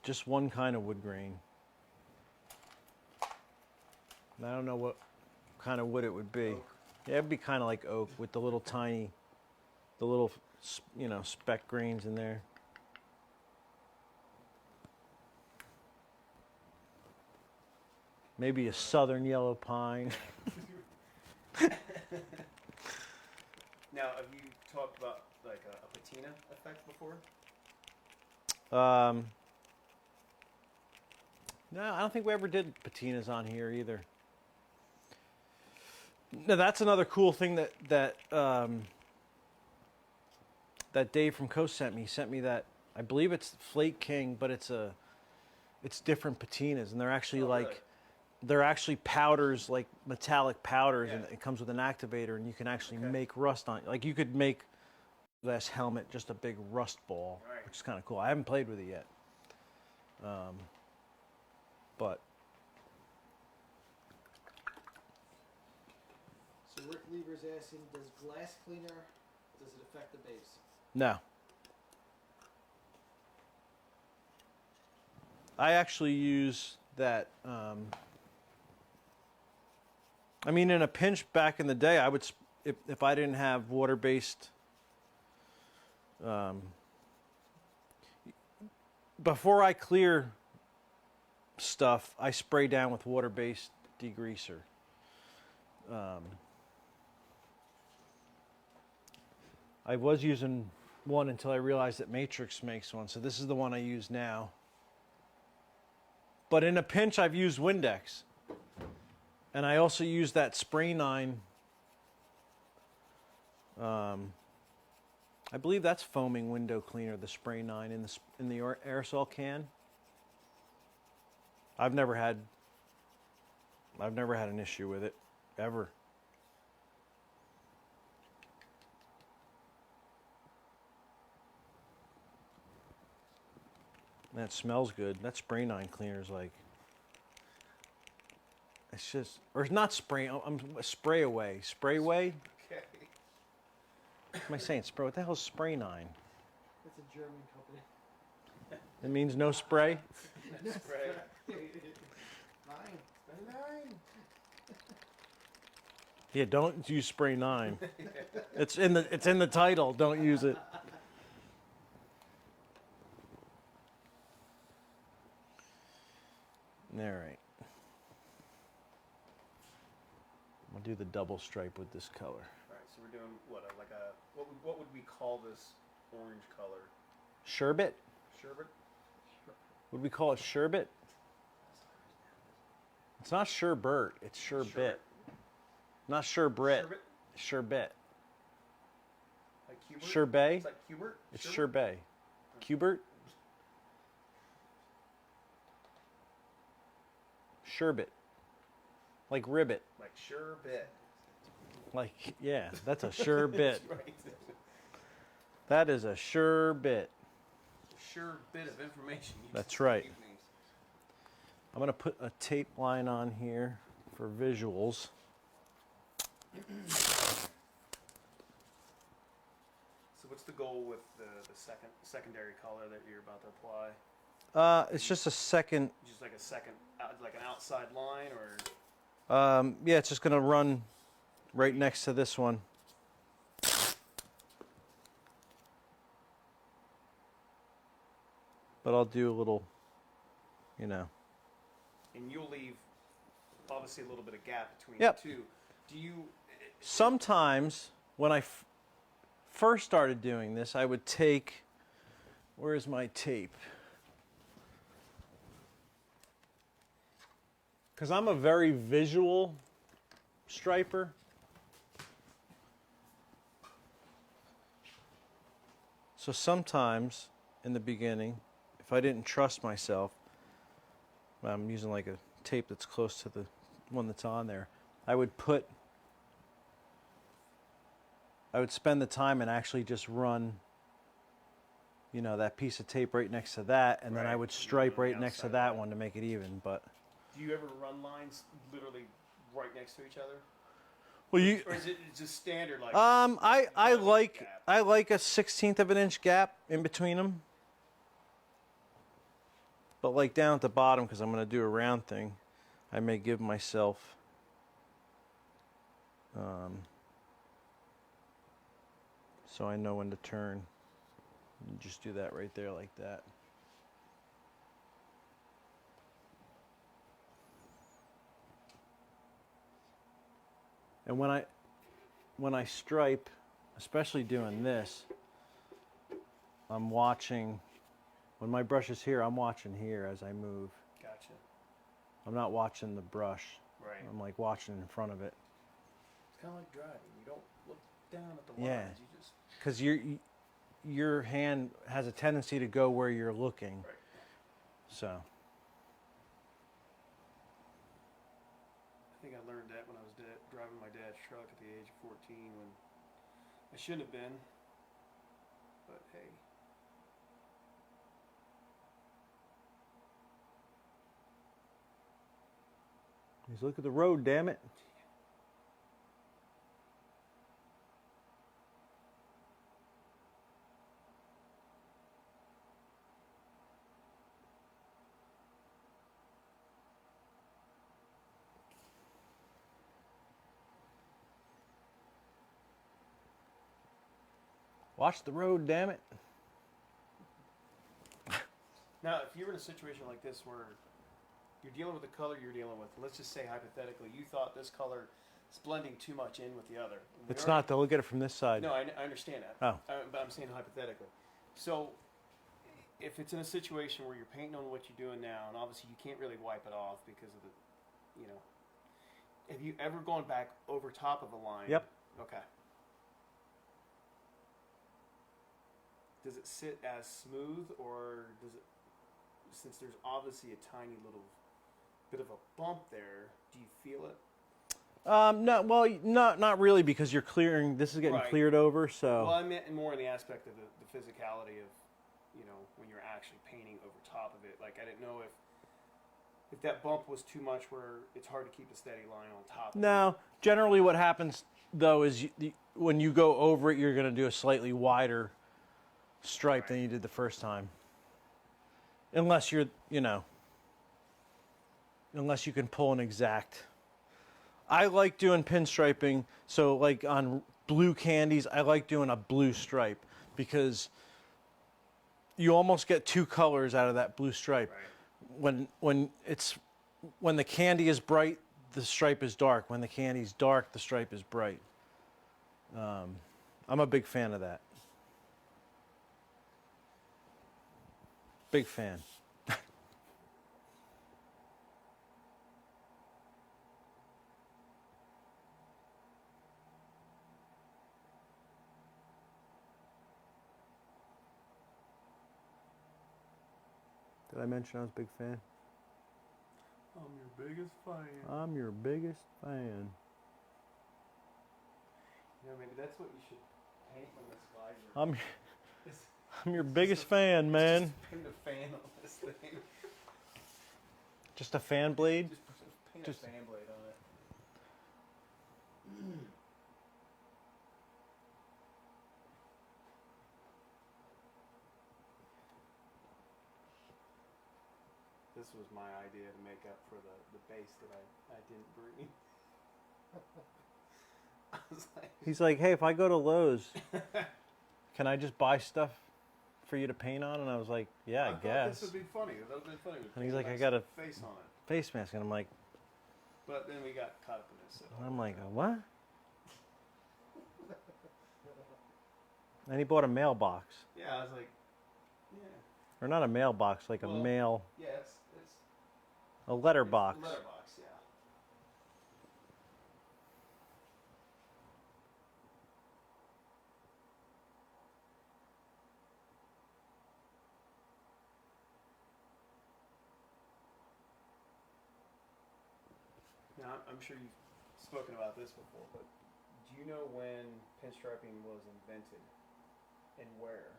just one kind of wood grain. And I don't know what kind of wood it would be. Oak. Yeah, it'd be kind of like oak with the little tiny, the little, you know, speck grains in there. Maybe a southern yellow pine. Now, have you talked about like a patina effect before? No, I don't think we ever did patinas on here either. No, that's another cool thing that Dave from Coast sent me. He sent me that, I believe it's Flake King, but it's different patinas, and they're actually Really? they're actually powders, like metallic powders, and Yeah. it comes with an activator, and you can actually Okay. make rust on it. Like you could make this helmet just a big rust ball, Right. which is kind of cool. I haven't played with it yet, but So Rick Lieber's asking, does glass cleaner, does it affect the base? no. I actually use that. I mean, in a pinch back in the day, I would, if I didn't have water-based. Before I clear stuff, I spray down with water-based degreaser. I was using one until I realized that Matrix makes one, so this is the one I use now. But in a pinch, I've used Windex. And I also use that Spray 9. I believe that's foaming window cleaner, the Spray 9 in the aerosol can. I've never had an issue with it, ever. That smells good. That Spray 9 cleaner is like, it's just, or it's not spray. I'm spray away. Spray away. Okay. What am I saying? Spray. What the hell is Spray 9? That's a German company. It means no spray. Spray. Fine. Nine. Yeah, don't use Spray 9. It's in the title. Don't use it. All right. I'll do the double stripe with this color. All right, so we're doing what? What would we call this orange color? Sherbet? Sherbet. Would we call it sherbet? It's not sherbet. It's sherbet. Sherbet. Not sherbet. Sherbet. Sherbet. Like Hubert. Sherbet. It's like Hubert. It's sherbet. Cubert. Sherbet. Like ribbit. Like sherbet. Like, yeah, that's a sure bit. Right. That is a sure bit. Sure bit of information. You That's just right. gave me. I'm going to put a tape line on here for visuals. So what's the goal with the secondary color that you're about to apply? It's just a second. Just like a second, like an outside line, or Yeah, it's just going to run right next to this one. But I'll do a little, you know. and you'll leave obviously a little bit of gap between Yep. the two. Do you? Sometimes when I first started doing this, I would take, where's my tape? Because I'm a very visual striper. So sometimes in the beginning, if I didn't trust myself, I'm using like a tape that's close to the one that's on there, I would put I would spend the time and actually just run, you know, that piece of tape right next to that, and then I Right. would stripe On the right next to outside that line. one to make it even. But Do you ever run lines literally right next to each other? well, you Or is it just standard like? I like gap? I like a 1/16 of an inch gap in between them. But like down at the bottom, because I'm going to do a round thing, I may give myself so I know when to turn. And just do that right there like that. And when I stripe, especially doing this, I'm watching. When my brush is here, I'm watching here as I move. Gotcha. I'm not watching the brush. Right. I'm like watching in front of it. It's kind of like driving. You don't look down at the lines. Yeah. You just. Because your hand has a tendency to go where you're looking. Right. So. I think I learned that when I was driving my dad's truck at the age of 14 when I shouldn't have been. But hey. Just look at the road, damn it. Watch the road, damn it. Now, if you're in a situation like this where you're dealing with the color you're dealing with, let's just say hypothetically, you thought this color is blending too much in with the other. It's not, though. Look at it from this side. No, I understand that. Oh. But I'm saying hypothetically. So, if it's in a situation where you're painting on what you're doing now, and obviously you can't really wipe it off because of the, you know, have you ever gone back over top of a line? Yep. Okay. Does it sit as smooth, or does it, since there's obviously a tiny little bit of a bump there, do you feel it? No, well, not really, because you're clearing. This is getting Right. cleared over, so. Well, I meant more in the aspect of the physicality of, you know, when you're actually painting over top of it. Like, I didn't know if that bump was too much where it's hard to keep a steady line on top of it. No, generally what happens though is when you go over it, you're going to do a slightly wider stripe than you did the first time. Unless you're, you know, unless you can pull an exact. I like doing pinstriping, so like on blue candies, I like doing a blue stripe because you almost get two colors out of that blue stripe. Right. When the candy is bright, the stripe is dark. When the candy's dark, the stripe is bright. I'm a big fan of that. Big fan. Did I mention I was a big fan? I'm your biggest fan. I'm your biggest fan. You know, maybe that's what you should paint on this visor. I'm your biggest fan, man. Just paint a fan on this thing. Just a fan blade? Just paint Just- a fan blade on it. This was my idea to make up for the base that I didn't bring. I was like, He's like, hey, if I go to Lowe's, can I just buy stuff for you to paint on? And I was like, yeah, I thought guess. this would be funny. That would be funny. And he's Paint like, I nice got a face on it. face mask. And I'm like, But then we got caught up in this. So I'm like, what? And he bought a mailbox. yeah, I was like, yeah, Or not a mailbox, like a Well, mail, yeah, it's a letterbox. letterbox, yeah. Now, I'm sure you've spoken about this before, but Do you know when pinstriping was invented and where?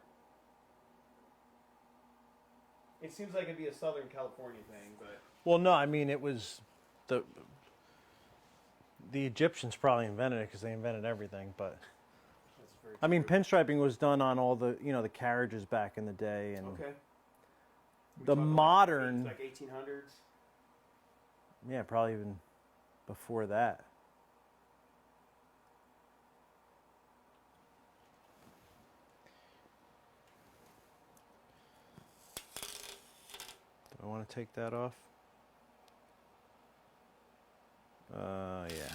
It seems like it'd be a Southern California thing, but Well, no, I mean it was the Egyptians probably invented it because they invented everything. But that's very. I mean, true. pinstriping was done on all the the carriages back in the day, and Okay. We the talking modern, like 1800s. yeah, probably even before that. Do I want to take that off? Yeah.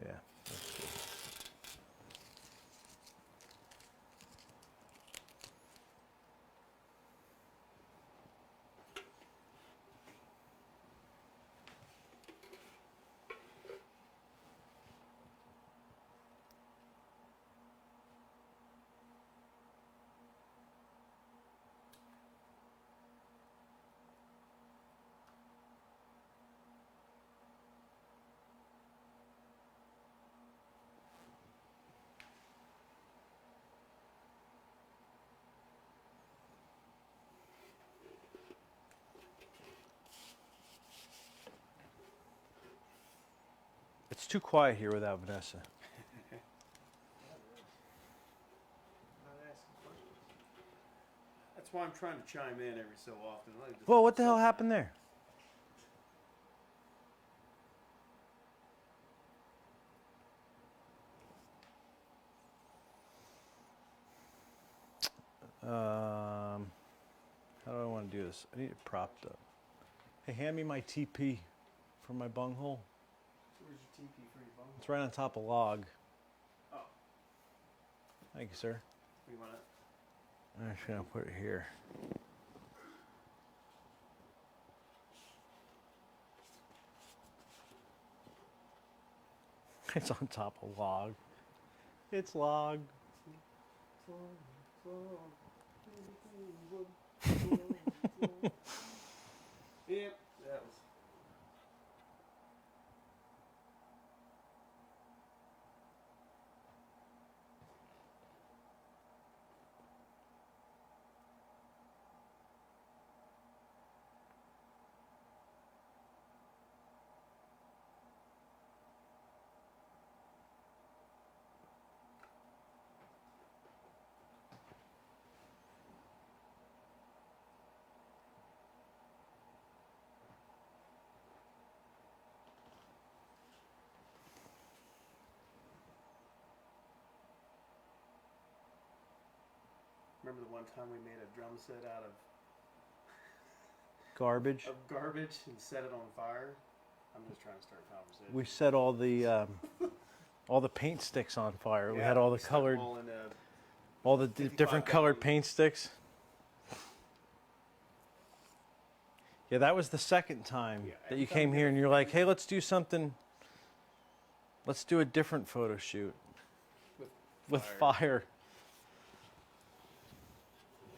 Yeah. That's good. It's too quiet here without Vanessa. Not asking questions. That's why I'm trying to chime in every so often. Like just Well, what the hell something. happened there? How do I want to do this? I need it propped up. Hey, hand me my TP for my bunghole. Where's your TP for your bone? It's right on top of log. Oh, Thank you, sir. you want it? I'm just gonna put it here. It's on top of log. It's log. Yep, that was. Remember the one time we made a drum set out Garbage. of garbage and set it on fire? I'm just trying to start a conversation. We set all the paint sticks on fire. We Yeah, had all the stuck 'em colored, all in a, all the 55 different colored gallon. paint sticks. Yeah, that was the second time Yeah, that every you time came we here did and you're like, hey, let's do something. Let's do a different photo shoot with fire.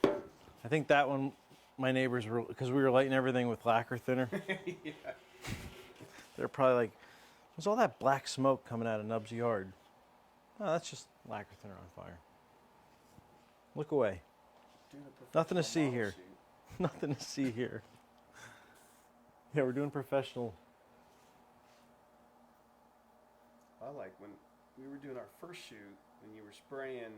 I think that one, my neighbors were, because we were lighting everything with lacquer thinner. Yeah. They're probably like, what's all that black smoke coming out of Nub's yard? Oh, that's just lacquer thinner on fire. Look away. Doing a Nothing to professional see model here. shoot. Nothing to see here. Yeah, we're doing professional. I like when we were doing our first shoot and you were spraying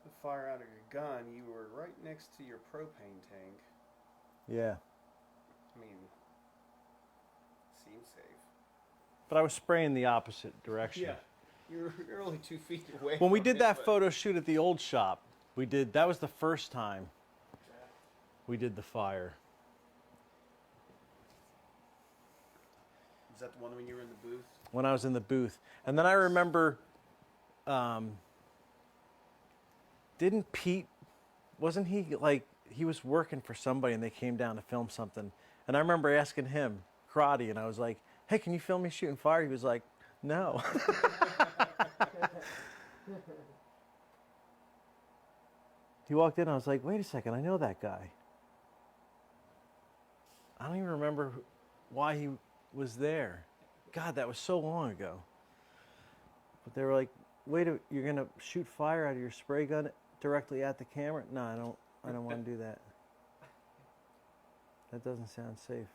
the fire out of your gun, you were right next to your propane tank. Yeah. I mean, seems safe. But I was spraying the opposite direction. Yeah, you're only 2 feet away. When we from did it, that but- photo shoot at the old shop, that was the first time we did the fire. Was that the one when you were in the booth? When I was in the booth. And then I remember, didn't Pete, wasn't he like, he was working for somebody and they came down to film something. And I remember asking him, karate, and I was like, "Hey, can you film me shooting fire?" He was like, "No." He walked in, I was like, "Wait a second, I know that guy." I don't even remember why he was there. God, that was so long ago. But they were like, "Wait, you're gonna shoot fire out of your spray gun directly at the camera?" No, I don't want to do that. That doesn't sound safe.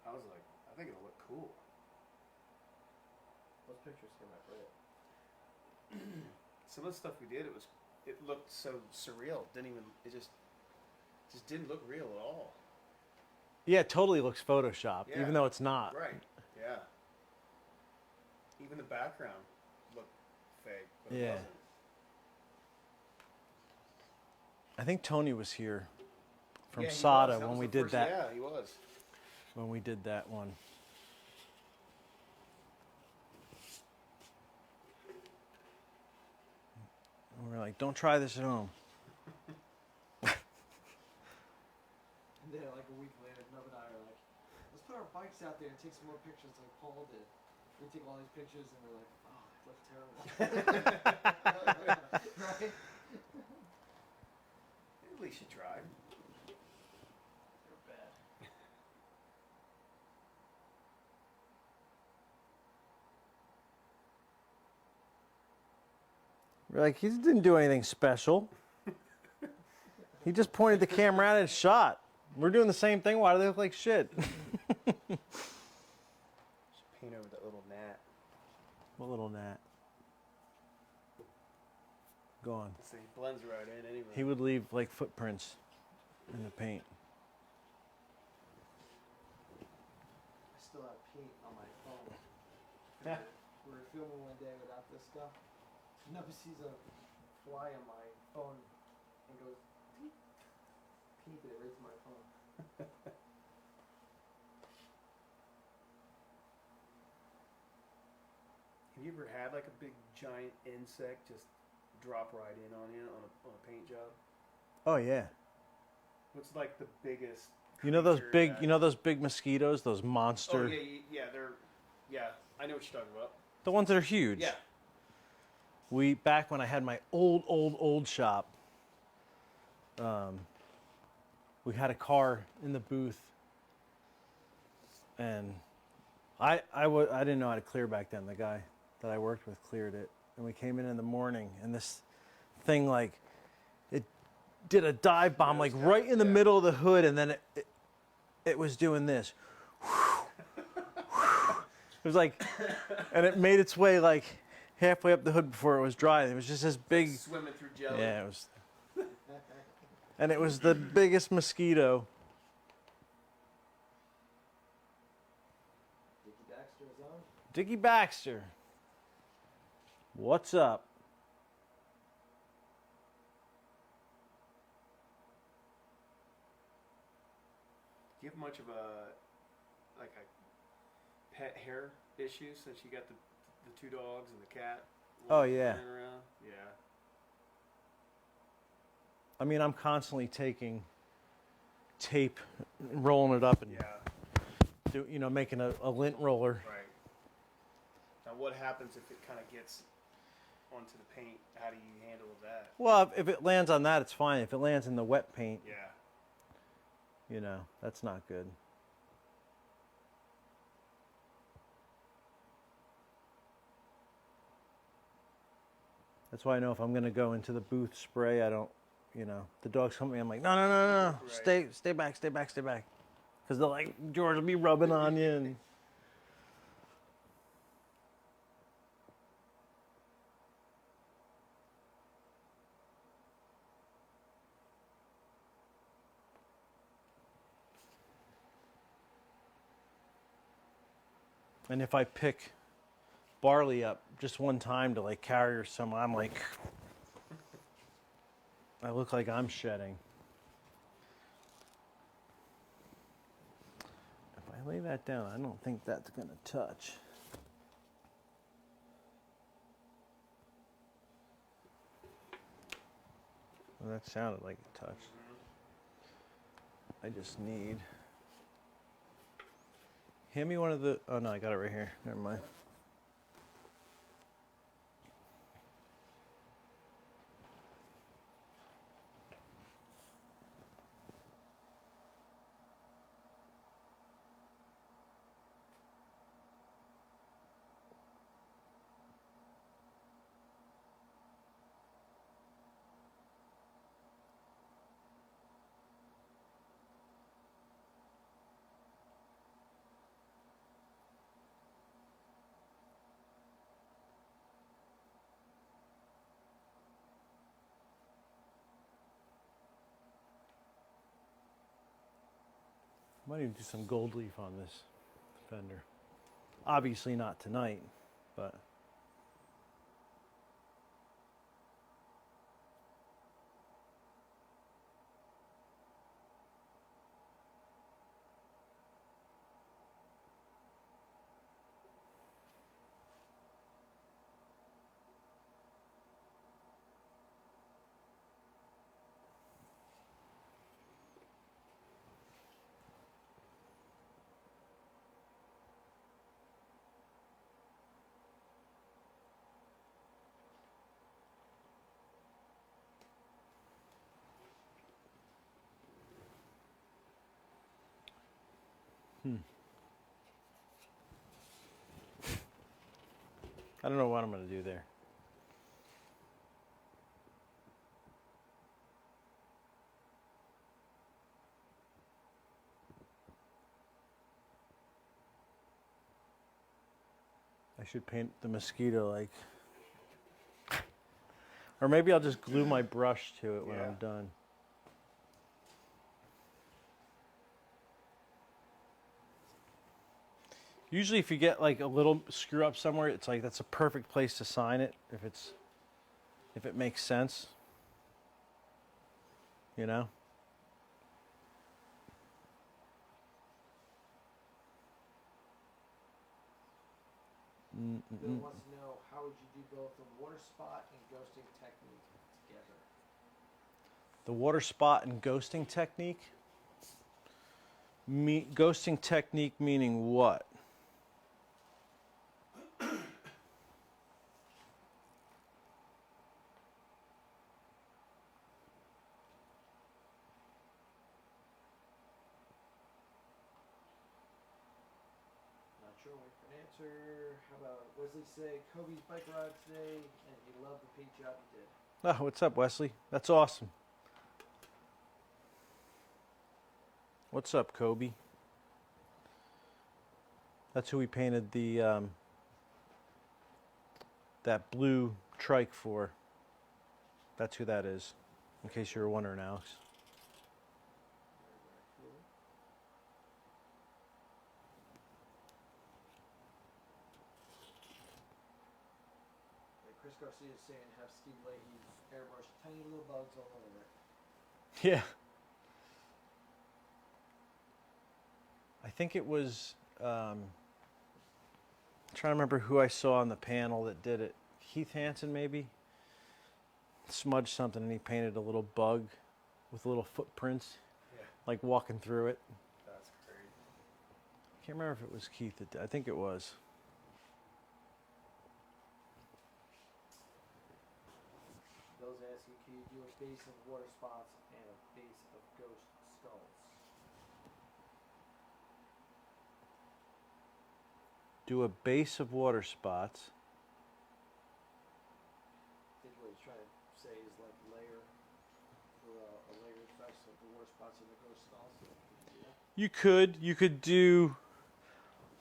I was like, I think it'll look cool. Those pictures came out great. Some of the stuff we did, it looked so surreal. It just didn't look real at all. Yeah, it totally looks photoshopped, Yeah. even though it's not. Right. Yeah. Even the background looked fake, but it Yeah. wasn't. I think Tony was here from Yeah, he Sada was. That when was we the did first- that. Yeah, he was. When we did that one. And we were like, "Don't try this at home." And then like a week later, Nub and I are like, let's put our bikes out there and take some more pictures like Paul did. We take all these pictures and we're like, oh, it looks terrible. Right? At least you tried. They're bad. We're like, "He didn't do anything special. He just pointed the camera at it and shot. We're doing the same thing. Why do they look like shit?" Just paint over that little gnat. What little gnat? Go on. So he blends right in anyway. He would leave like footprints in the paint. I still have paint on my phone. We were filming one day without this stuff. Nub sees a fly on my phone and goes, "Deep." Painted it right to my phone. Have you ever had like a big giant insect just drop right in on you on a paint job? Oh yeah. What's like the biggest? You know those creature big that- you know those big mosquitoes, those monster Oh yeah, yeah. I know what you're talking about. the ones that are huge. Yeah. We back when I had my old shop, we had a car in the booth, and I didn't know how to clear back then. The guy that I worked with cleared it, and we came in the morning, and this thing like it did a dive bomb like right in the middle of the hood, and then it was doing this. It was like, and it made its way like halfway up the hood before it was dry. It was just this big. Swimming through jelly. Yeah, it was. And it was the biggest mosquito. Dickie Baxter is on. Dickie Baxter. What's up? Do you have much of a pet hair issue since you got the two dogs and the cat? Oh, yeah. running around? Yeah. I mean, I'm constantly taking tape, and rolling it up, and Yeah. making a lint roller. Right. Now, what happens if it kind of gets onto the paint? How do you handle that? Well, if it lands on that, it's fine. If it lands in the wet paint, Yeah. that's not good. That's why I know if I'm going to go into the booth spray, I don't, the dogs come at me, I'm like, no, Right. stay back. Because they're like, George will be rubbing on you. And And if I pick barley up just one time to like carry or something, I'm like, I look like I'm shedding. If I lay that down, I don't think that's gonna touch. Well, that sounded like it touched. I just need. Hand me one of the. Oh no, I got it right here. Never mind. Might even do some gold leaf on this fender. Obviously not tonight, but. I don't know what I'm going to do there. I should paint the mosquito like. Or maybe I'll just glue my brush to it when I'm done. Usually if you get like a little screw up somewhere, it's like that's a perfect place to sign it if it makes sense. You know? Bill wants to know, how would you do both the water spot and ghosting technique together? The water spot and ghosting technique? Ghosting technique meaning what? Not sure, wait for an answer. How about Wesley say Kobe's bike ride today and he loved the paint job he did. Oh, what's up, Wesley? That's awesome. What's up, Kobe? That's who we painted the that blue trike for. That's who that is, in case you were wondering, Alex. Very, very cool. Like Chris Garcia is saying, have Steve Leahy's airbrush tiny little bugs all over it. Yeah. I think it was, trying to remember who I saw on the panel that did it. Keith Hansen, maybe? Smudged something and he painted a little bug with little footprints, like walking through it. That's crazy. I can't remember if it was Keith that did. I think it was. Bill's asking, can you do a base of water spots and a base of ghost skulls? Do a base of water spots. I think what he's trying to say is like layer for a layer effect of the water spots and the ghost skulls. You could do,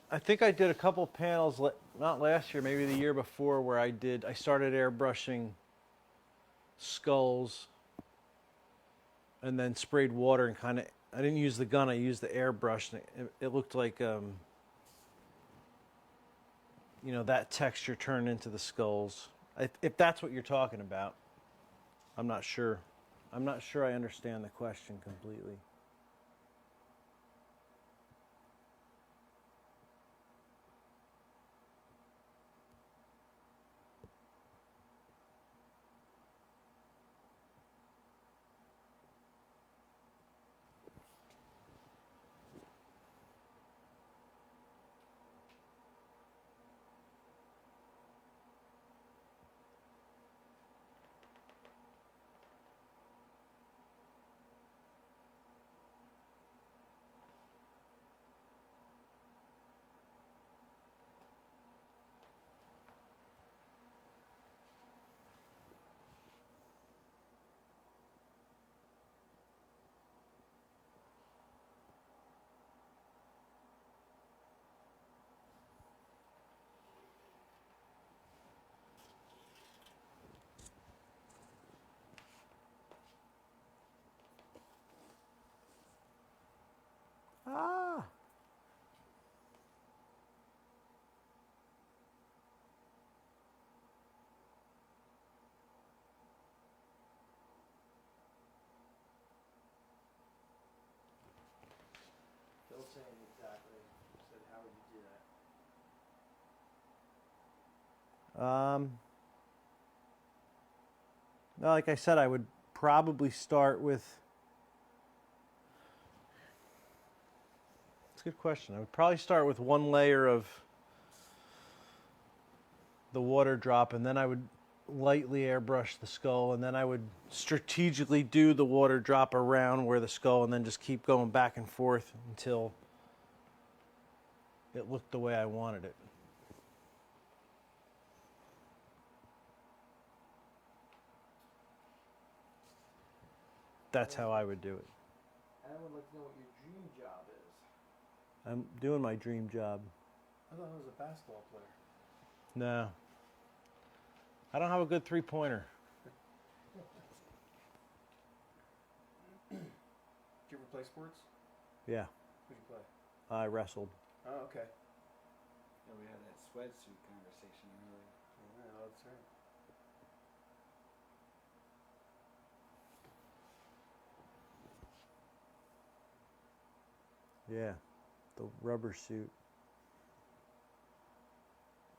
I think I did a couple panels, not last year, maybe the year before, where I started airbrushing skulls and then sprayed water and kind of, I didn't use the gun, I used the airbrush, and it looked like, you know, that texture turned into the skulls. If that's what you're talking about, I'm not sure. I'm not sure I understand the question completely. Like I said, I would probably start with. It's a good question. I would probably start with one layer of the water drop, and then I would lightly airbrush the skull, and then I would strategically do the water drop around where the skull, and then just keep going back and forth until it looked the way I wanted it. That's how I would do it. I would like to know what your dream job is. I'm doing my dream job. I thought I was a basketball player. No. I don't have a good three-pointer. Did you ever play sports? Yeah, Who'd you play? I wrestled. Oh, okay. Yeah, we had that sweatsuit conversation earlier. Yeah, that's right. Yeah, the rubber suit.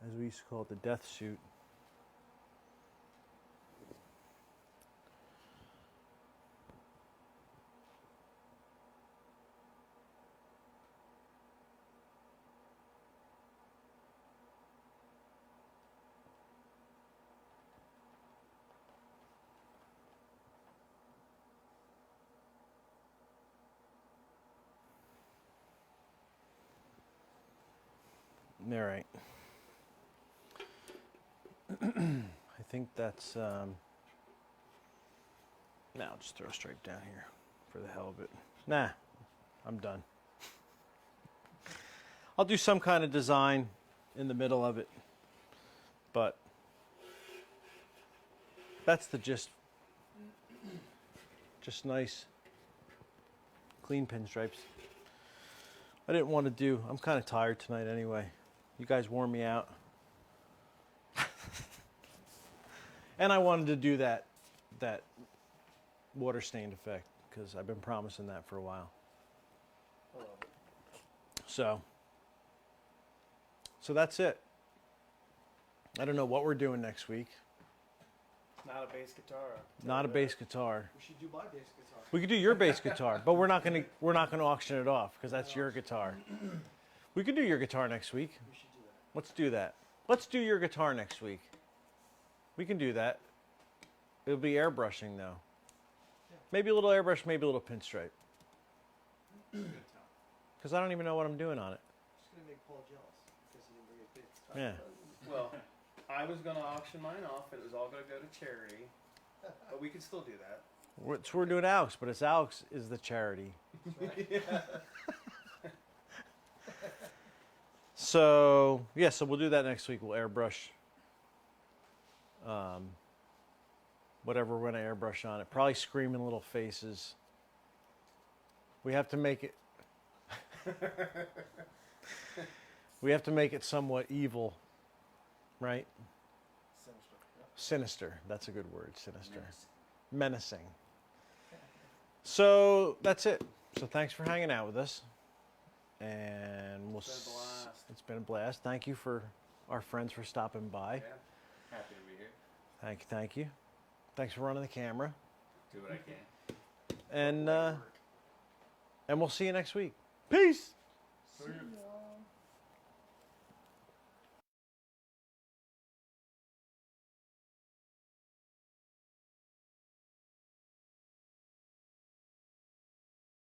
As we used to call it, the death suit. All right. I think that's, now I'll just throw a stripe down here for the hell of it. Nah, I'm done. I'll do some kind of design in the middle of it, but that's the gist. Just nice, clean pinstripes. I didn't want to do, I'm kind of tired tonight anyway. You guys wore me out. And I wanted to do that water stained effect because I've been promising that for a while. I love it. So that's it. I don't know what we're doing next week. Not a bass guitar. Not a bass guitar. We should do my bass guitar. We could do your bass guitar, but we're not gonna auction it off because that's your guitar. We could do your guitar next week. We should do that. Let's do that. Let's do your guitar next week. We can do that. It'll be airbrushing though. Yeah. Maybe a little airbrush, maybe a little pinstripe. Good time. Because I don't even know what I'm doing on it. Just gonna make Paul jealous because he didn't bring a bass guitar. Yeah. Well, I was going to auction mine off, and it was all going to go to charity. But we could still do that. We're doing Alex, but it's Alex is the charity. So yeah, so we'll do that next week. We'll airbrush whatever we're gonna airbrush on it. Probably screaming little faces. We have to make it. We have to make it somewhat evil, right? Sinister. That's a good word. Sinister. Menacing. So that's it. So thanks for hanging out with us. And we'll. It's been a blast. It's been a blast. Thank you for our friends for stopping by. Yeah. Happy to be here. Thank you. Thanks for running the camera. Do what I can. And we'll see you next week. Peace. See ya.